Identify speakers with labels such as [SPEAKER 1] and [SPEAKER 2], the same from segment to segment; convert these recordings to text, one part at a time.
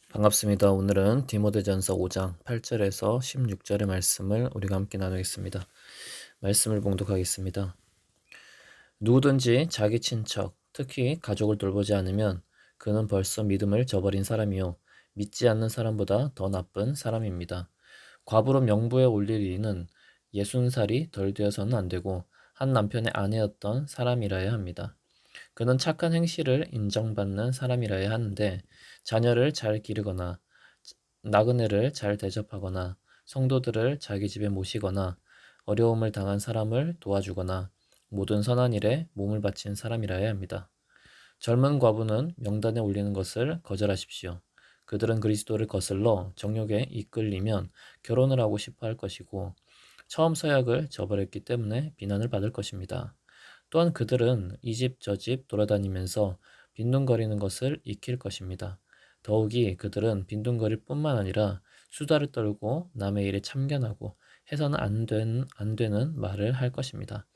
[SPEAKER 1] 반갑습니다. 오늘은 디모데전서 5장 8절에서 16절의 말씀을 우리가 함께 나누겠습니다. 말씀을 봉독하겠습니다. 누구든지 자기 친척, 특히 가족을 돌보지 않으면 그는 벌써 믿음을 저버린 사람이요 믿지 않는 사람보다 더 나쁜 사람입니다. 과부로 명부에 올릴 이는 60살이 덜 되어서는 안 되고 한 남편의 아내였던 사람이라야 합니다. 그는 착한 행실을 인정받는 사람이라야 하는데 자녀를 잘 기르거나 나그네를 잘 대접하거나 성도들을 자기 집에 모시거나 어려움을 당한 사람을 도와주거나 모든 선한 일에 몸을 바친 사람이라야 합니다. 젊은 과부는 명단에 올리는 것을 거절하십시오. 그들은 그리스도를 거슬러 정욕에 이끌리면 결혼을 하고 싶어 할 것이고 처음 서약을 저버렸기 때문에 비난을 받을 것입니다. 또한 그들은 이 집 저 집 돌아다니면서 빈둥거리는 것을 익힐 것입니다. 더욱이 그들은 빈둥거릴 뿐만 아니라 수다를 떨고 남의 일에 참견하고 해서는 안 되는 말을 할 것입니다.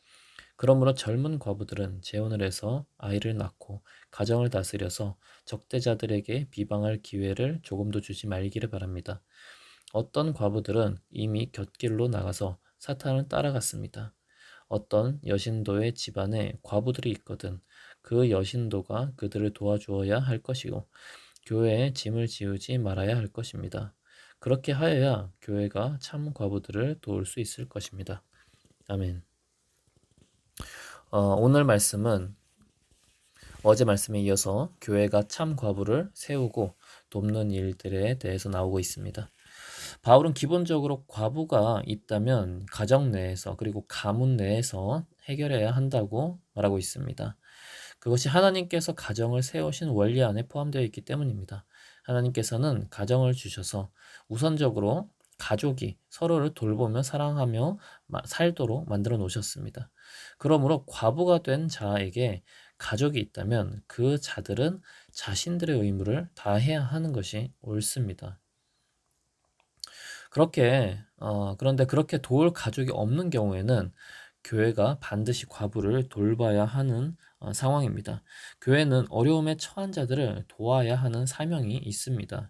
[SPEAKER 1] 그러므로 젊은 과부들은 재혼을 해서 아이를 낳고 가정을 다스려서 적대자들에게 비방할 기회를 조금도 주지 말기를 바랍니다. 어떤 과부들은 이미 곁길로 나가서 사탄을 따라갔습니다. 어떤 여신도의 집안에 과부들이 있거든 그 여신도가 그들을 도와주어야 할 것이고 교회에 짐을 지우지 말아야 할 것입니다. 그렇게 하여야 교회가 참 과부들을 도울 수 있을 것입니다. 아멘. 오늘 말씀은 어제 말씀에 이어서 교회가 참 과부를 세우고 돕는 일들에 대해서 나오고 있습니다. 바울은 기본적으로 과부가 있다면 가정 내에서 그리고 가문 내에서 해결해야 한다고 말하고 있습니다. 그것이 하나님께서 가정을 세우신 원리 안에 포함되어 있기 때문입니다. 하나님께서는 가정을 주셔서 우선적으로 가족이 서로를 돌보며 사랑하며 살도록 만들어 놓으셨습니다. 그러므로 과부가 된 자에게 가족이 있다면 그 자들은 자신들의 의무를 다해야 하는 것이 옳습니다. 그런데 그렇게 도울 가족이 없는 경우에는 교회가 반드시 과부를 돌봐야 하는 상황입니다. 교회는 어려움에 처한 자들을 도와야 하는 사명이 있습니다.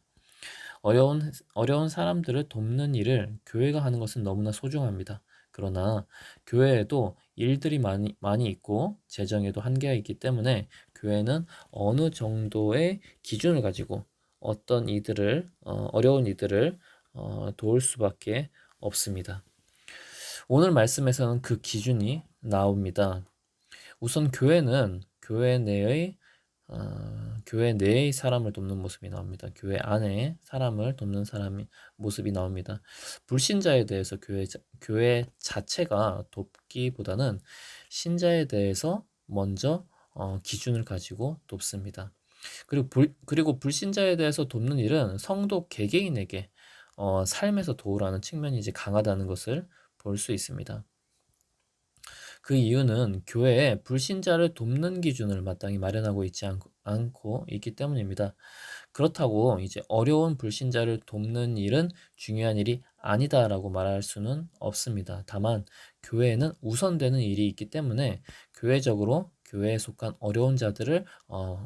[SPEAKER 1] 어려운 사람들을 돕는 일을 교회가 하는 것은 너무나 소중합니다. 그러나 교회에도 일들이 많이 있고 재정에도 한계가 있기 때문에 교회는 어느 정도의 기준을 가지고 어려운 이들을 도울 수밖에 없습니다. 오늘 말씀에서는 그 기준이 나옵니다. 우선 교회 내의 사람을 돕는 모습이 나옵니다. 교회 안에 사람을 돕는 모습이 나옵니다. 불신자에 대해서 교회 자체가 돕기보다는 신자에 대해서 먼저 기준을 가지고 돕습니다. 그리고 불신자에 대해서 돕는 일은 성도 개개인에게 삶에서 도우라는 측면이 이제 강하다는 것을 볼 수 있습니다. 그 이유는 교회에 불신자를 돕는 기준을 마땅히 마련하고 있지 않고 있기 때문입니다. 그렇다고 이제 어려운 불신자를 돕는 일은 중요한 일이 아니다라고 말할 수는 없습니다. 다만 교회에는 우선되는 일이 있기 때문에 교회에 속한 어려운 자들을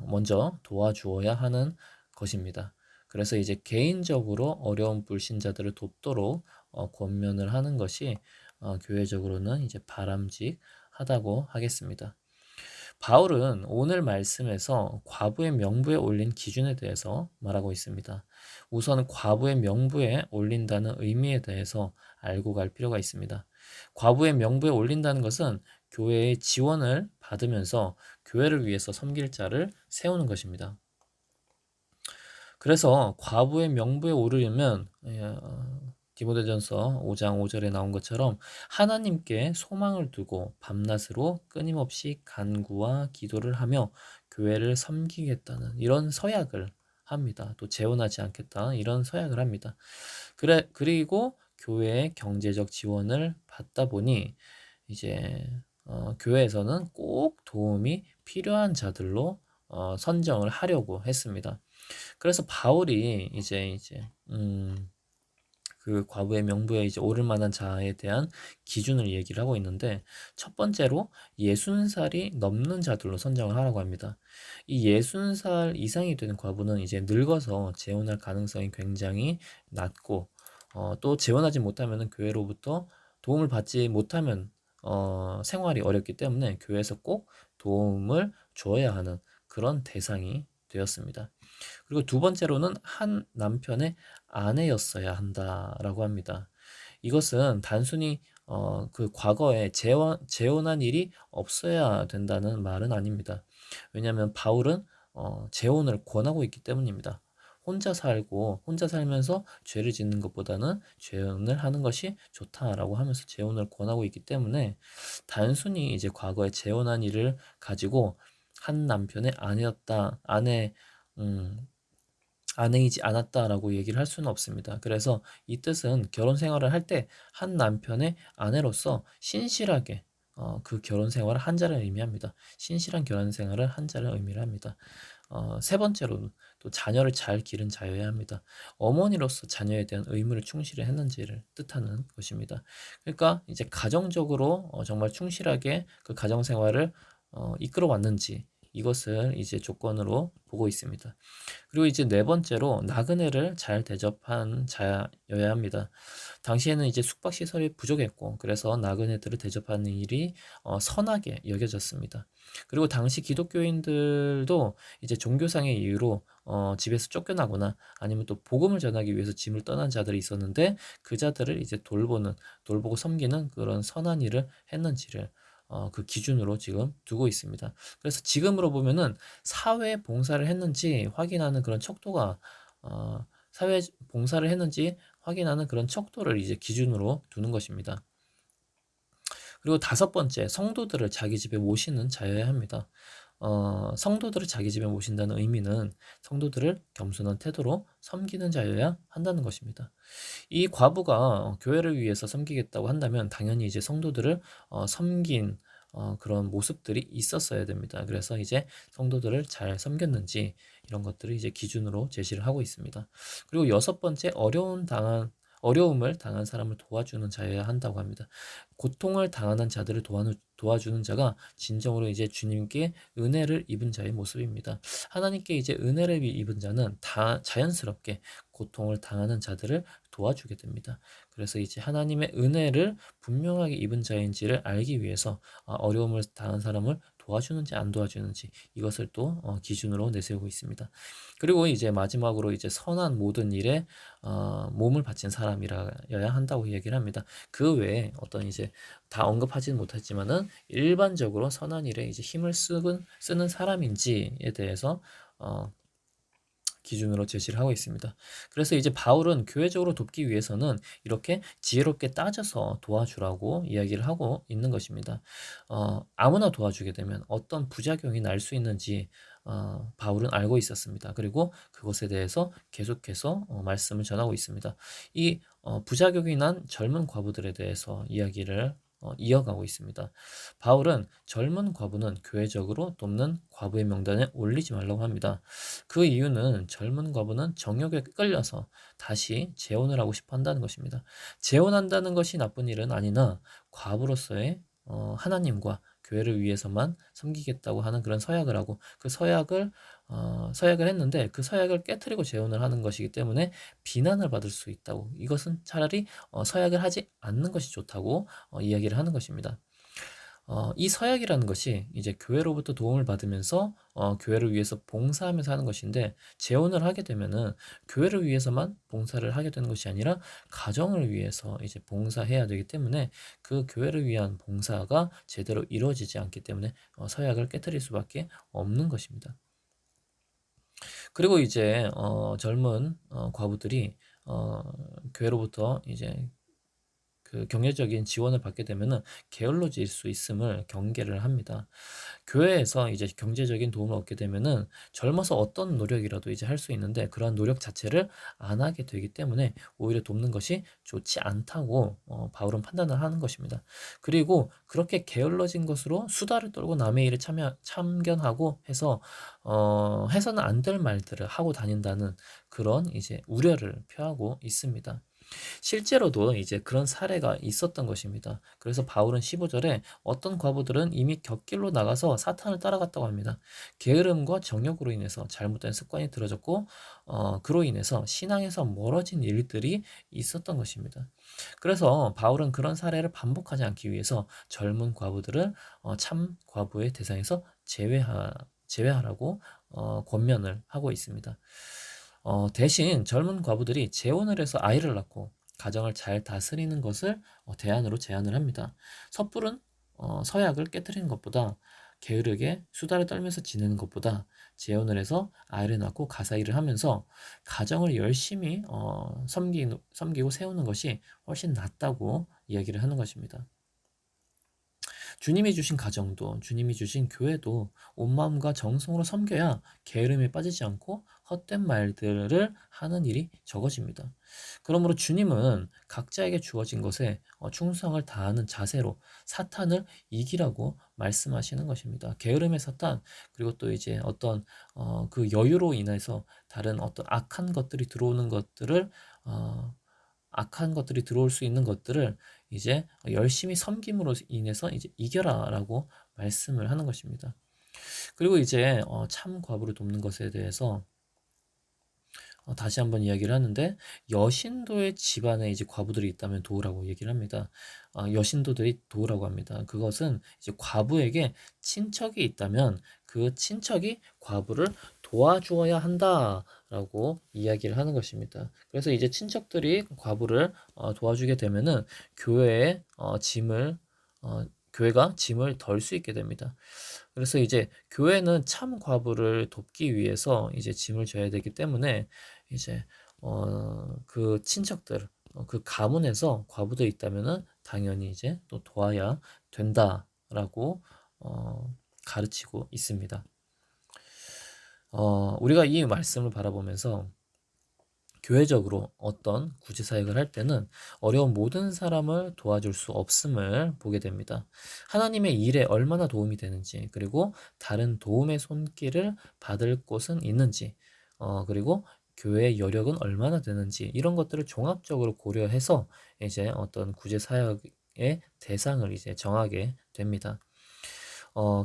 [SPEAKER 1] 먼저 도와주어야 하는 것입니다. 그래서 이제 개인적으로 어려운 불신자들을 돕도록 권면을 하는 것이 교회적으로는 이제 바람직하다고 하겠습니다. 바울은 오늘 말씀에서 과부의 명부에 올린 기준에 대해서 말하고 있습니다. 우선 과부의 명부에 올린다는 의미에 대해서 알고 갈 필요가 있습니다. 과부의 명부에 올린다는 것은 교회의 지원을 받으면서 교회를 위해서 섬길 자를 세우는 것입니다. 그래서 과부의 명부에 오르려면 디모데전서 5장 5절에 나온 것처럼 하나님께 소망을 두고 밤낮으로 끊임없이 간구와 기도를 하며 교회를 섬기겠다는 이런 서약을 합니다. 또 재혼하지 않겠다 이런 서약을 합니다. 그리고 교회의 경제적 지원을 받다 보니 이제 교회에서는 꼭 도움이 필요한 자들로 선정을 하려고 했습니다. 그래서 바울이 그 과부의 명부에 이제 오를 만한 자에 대한 기준을 얘기를 하고 있는데, 첫 번째로 60살이 넘는 자들로 선정을 하라고 합니다. 이 60살 이상이 되는 과부는 이제 늙어서 재혼할 가능성이 굉장히 낮고, 또 재혼하지 못하면은 교회로부터 도움을 받지 못하면 생활이 어렵기 때문에 교회에서 꼭 도움을 줘야 하는 그런 대상이 되었습니다. 그리고 두 번째로는 한 남편의 아내였어야 한다라고 합니다. 이것은 단순히 그 과거에 재혼한 일이 없어야 된다는 말은 아닙니다. 왜냐하면 바울은 재혼을 권하고 있기 때문입니다. 혼자 살면서 죄를 짓는 것보다는 재혼을 하는 것이 좋다라고 하면서 재혼을 권하고 있기 때문에, 단순히 이제 과거에 재혼한 일을 가지고 한 남편의 음, 아내이지 않았다라고 얘기를 할 수는 없습니다. 그래서 이 뜻은 결혼 생활을 할 때 한 남편의 아내로서 신실하게 그 결혼 생활을 한 자를 의미합니다. 신실한 결혼 생활을 한 자를 의미를 합니다. 세 번째로는 또 자녀를 잘 기른 자여야 합니다. 어머니로서 자녀에 대한 의무를 충실히 했는지를 뜻하는 것입니다. 그러니까 이제 가정적으로 정말 충실하게 그 가정 생활을 이끌어 왔는지, 이것을 이제 조건으로 보고 있습니다. 그리고 이제 네 번째로 나그네를 잘 대접한 자여야 합니다. 당시에는 이제 숙박시설이 부족했고, 그래서 나그네들을 대접하는 일이 선하게 여겨졌습니다. 그리고 당시 기독교인들도 이제 종교상의 이유로 집에서 쫓겨나거나 아니면 또 복음을 전하기 위해서 짐을 떠난 자들이 있었는데, 그 자들을 이제 돌보고 섬기는 그런 선한 일을 했는지를 그 기준으로 지금 두고 있습니다. 그래서 지금으로 보면은 사회 봉사를 했는지 확인하는 그런 척도가 사회 봉사를 했는지 확인하는 그런 척도를 이제 기준으로 두는 것입니다. 그리고 다섯 번째, 성도들을 자기 집에 모시는 자여야 합니다. 성도들을 자기 집에 모신다는 의미는 성도들을 겸손한 태도로 섬기는 자여야 한다는 것입니다. 이 과부가 교회를 위해서 섬기겠다고 한다면 당연히 이제 성도들을 섬긴 그런 모습들이 있었어야 됩니다. 그래서 이제 성도들을 잘 섬겼는지 이런 것들을 이제 기준으로 제시를 하고 있습니다. 그리고 여섯 번째, 어려움을 당한 사람을 도와주는 자여야 한다고 합니다. 고통을 당하는 자들을 도와주는 자가 진정으로 이제 주님께 은혜를 입은 자의 모습입니다. 하나님께 이제 은혜를 입은 자는 다 자연스럽게 고통을 당하는 자들을 도와주게 됩니다. 그래서 이제 하나님의 은혜를 분명하게 입은 자인지를 알기 위해서 어려움을 당한 사람을 도와주는지 안 도와주는지, 이것을 또 기준으로 내세우고 있습니다. 그리고 이제 마지막으로 이제 선한 모든 일에 몸을 바친 사람이라야 한다고 얘기를 합니다. 그 외에 어떤 이제 다 언급하지는 못했지만은 일반적으로 선한 일에 이제 힘을 쓰는 사람인지에 대해서 기준으로 제시를 하고 있습니다. 그래서 이제 바울은 교회적으로 돕기 위해서는 이렇게 지혜롭게 따져서 도와주라고 이야기를 하고 있는 것입니다. 아무나 도와주게 되면 어떤 부작용이 날 수 있는지 바울은 알고 있었습니다. 그리고 그것에 대해서 계속해서 말씀을 전하고 있습니다. 이 부작용이 난 젊은 과부들에 대해서 이야기를 이어가고 있습니다. 바울은 젊은 과부는 교회적으로 돕는 과부의 명단에 올리지 말라고 합니다. 그 이유는 젊은 과부는 정욕에 끌려서 다시 재혼을 하고 싶어 한다는 것입니다. 재혼한다는 것이 나쁜 일은 아니나 과부로서의 하나님과 교회를 위해서만 섬기겠다고 하는 그런 서약을 하고, 그 서약을 했는데 그 서약을 깨뜨리고 재혼을 하는 것이기 때문에 비난을 받을 수 있다고, 이것은 차라리 서약을 하지 않는 것이 좋다고 이야기를 하는 것입니다. 이 서약이라는 것이 이제 교회로부터 도움을 받으면서 교회를 위해서 봉사하면서 하는 것인데, 재혼을 하게 되면은 교회를 위해서만 봉사를 하게 되는 것이 아니라 가정을 위해서 이제 봉사해야 되기 때문에 그 교회를 위한 봉사가 제대로 이루어지지 않기 때문에 서약을 깨뜨릴 수밖에 없는 것입니다. 그리고 이제 젊은 과부들이 교회로부터 이제 그 경제적인 지원을 받게 되면은 게을러질 수 있음을 경계를 합니다. 교회에서 이제 경제적인 도움을 얻게 되면은 젊어서 어떤 노력이라도 이제 할 수 있는데, 그러한 노력 자체를 안 하게 되기 때문에 오히려 돕는 것이 좋지 않다고 바울은 판단을 하는 것입니다. 그리고 그렇게 게을러진 것으로 수다를 떨고 남의 일에 참견하고 해서 해서는 안 될 말들을 하고 다닌다는 그런 이제 우려를 표하고 있습니다. 실제로도 이제 그런 사례가 있었던 것입니다. 그래서 바울은 15절에 어떤 과부들은 이미 곁길로 나가서 사탄을 따라갔다고 합니다. 게으름과 정욕으로 인해서 잘못된 습관이 들어졌고 그로 인해서 신앙에서 멀어진 일들이 있었던 것입니다. 그래서 바울은 그런 사례를 반복하지 않기 위해서 젊은 과부들을 참 과부의 대상에서 제외하라고 권면을 하고 있습니다. 대신 젊은 과부들이 재혼을 해서 아이를 낳고 가정을 잘 다스리는 것을 대안으로 제안을 합니다. 섣부른 서약을 깨뜨리는 것보다 게으르게 수다를 떨면서 지내는 것보다 재혼을 해서 아이를 낳고 가사 일을 하면서 가정을 열심히 섬기고 세우는 것이 훨씬 낫다고 이야기를 하는 것입니다. 주님이 주신 가정도 주님이 주신 교회도 온 마음과 정성으로 섬겨야 게으름에 빠지지 않고 헛된 말들을 하는 일이 적어집니다. 그러므로 주님은 각자에게 주어진 것에 충성을 다하는 자세로 사탄을 이기라고 말씀하시는 것입니다. 게으름의 사탄, 그리고 또 이제 어떤 그 여유로 인해서 다른 어떤 악한 것들이 들어올 수 있는 것들을 이제 열심히 섬김으로 인해서 이제 이겨라라고 말씀을 하는 것입니다. 그리고 이제 참 과부를 돕는 것에 대해서 다시 한번 이야기를 하는데, 여신도의 집안에 이제 과부들이 있다면 도우라고 얘기를 합니다. 여신도들이 도우라고 합니다. 그것은 이제 과부에게 친척이 있다면 그 친척이 과부를 도와주어야 한다라고 이야기를 하는 것입니다. 그래서 이제 친척들이 과부를 도와주게 되면은 교회의 짐을 교회가 짐을 덜 수 있게 됩니다. 그래서 이제 교회는 참 과부를 돕기 위해서 이제 짐을 져야 되기 때문에 이제 그 친척들 그 가문에서 과부들이 있다면은 당연히 이제 또 도와야 된다라고 가르치고 있습니다. 우리가 이 말씀을 바라보면서 교회적으로 어떤 구제 사역을 할 때는 어려운 모든 사람을 도와줄 수 없음을 보게 됩니다. 하나님의 일에 얼마나 도움이 되는지, 그리고 다른 도움의 손길을 받을 곳은 있는지, 그리고 교회의 여력은 얼마나 되는지, 이런 것들을 종합적으로 고려해서 이제 어떤 구제 사역의 대상을 이제 정하게 됩니다.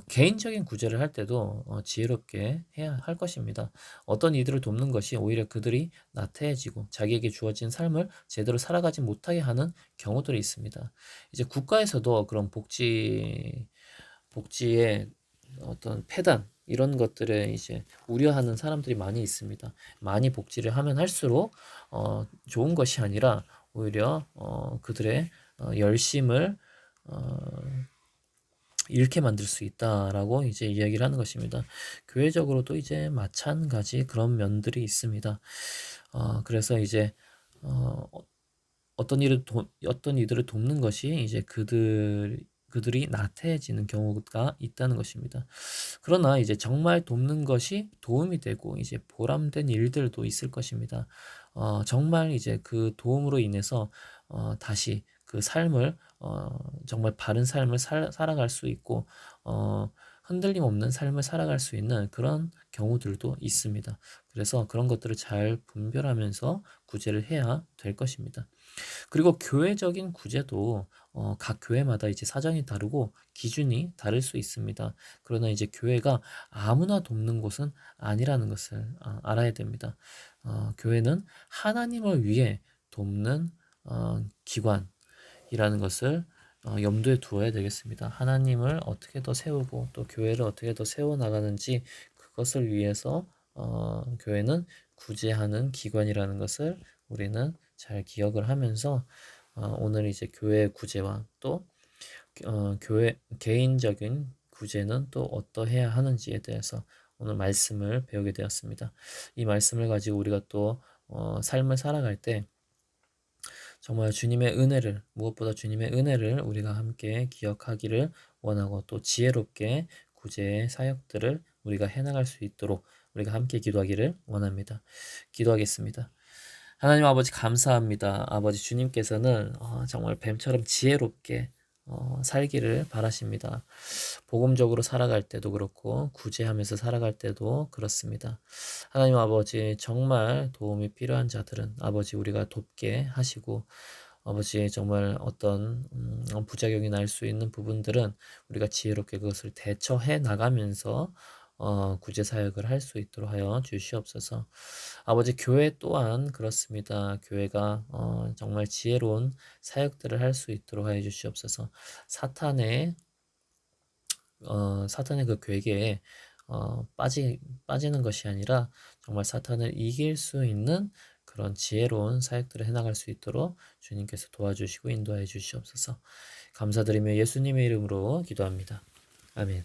[SPEAKER 1] 개인적인 구제를 할 때도 지혜롭게 해야 할 것입니다. 어떤 이들을 돕는 것이 오히려 그들이 나태해지고 자기에게 주어진 삶을 제대로 살아가지 못하게 하는 경우들이 있습니다. 이제 국가에서도 그런 복지의 어떤 폐단 이런 것들에 이제 우려하는 사람들이 많이 있습니다. 많이 복지를 하면 할수록 좋은 것이 아니라 오히려 그들의 열심을 어, 잃게 만들 수 있다라고 이제 이야기를 하는 것입니다. 교회적으로도 이제 마찬가지 그런 면들이 있습니다. 그래서 이제 어, 어떤 이들을 돕는 것이 이제 그들이 나태해지는 경우가 있다는 것입니다. 그러나 이제 정말 돕는 것이 도움이 되고 이제 보람된 일들도 있을 것입니다. 정말 이제 그 도움으로 인해서 다시 그 삶을 정말 바른 삶을 살아갈 수 있고 흔들림 없는 삶을 살아갈 수 있는 그런 경우들도 있습니다. 그래서 그런 것들을 잘 분별하면서 구제를 해야 될 것입니다. 그리고 교회적인 구제도 각 교회마다 이제 사정이 다르고 기준이 다를 수 있습니다. 그러나 이제 교회가 아무나 돕는 곳은 아니라는 것을 알아야 됩니다. 교회는 하나님을 위해 돕는 기관이라는 것을 염두에 두어야 되겠습니다. 하나님을 어떻게 더 세우고 또 교회를 어떻게 더 세워 나가는지 그것을 위해서 교회는 구제하는 기관이라는 것을 우리는 잘 기억을 하면서 오늘 이제 교회 구제와 또 교회 개인적인 구제는 또 어떠해야 하는지에 대해서 오늘 말씀을 배우게 되었습니다. 이 말씀을 가지고 우리가 또 삶을 살아갈 때 정말 주님의 은혜를 무엇보다 주님의 은혜를 우리가 함께 기억하기를 원하고 또 지혜롭게 구제의 사역들을 우리가 해나갈 수 있도록 우리가 함께 기도하기를 원합니다. 기도하겠습니다. 하나님 아버지 감사합니다. 아버지 주님께서는 정말 뱀처럼 지혜롭게 살기를 바라십니다. 복음적으로 살아갈 때도 그렇고 구제하면서 살아갈 때도 그렇습니다. 하나님 아버지, 정말 도움이 필요한 자들은 아버지 우리가 돕게 하시고, 아버지 정말 어떤 부작용이 날 수 있는 부분들은 우리가 지혜롭게 그것을 대처해 나가면서 구제 사역을 할 수 있도록 하여 주시옵소서. 아버지, 교회 또한 그렇습니다. 교회가 정말 지혜로운 사역들을 할 수 있도록 하여 주시옵소서. 사탄의 그 괴계에 빠지는 것이 아니라 정말 사탄을 이길 수 있는 그런 지혜로운 사역들을 해나갈 수 있도록 주님께서 도와주시고 인도하여 주시옵소서. 감사드리며 예수님의 이름으로 기도합니다. 아멘.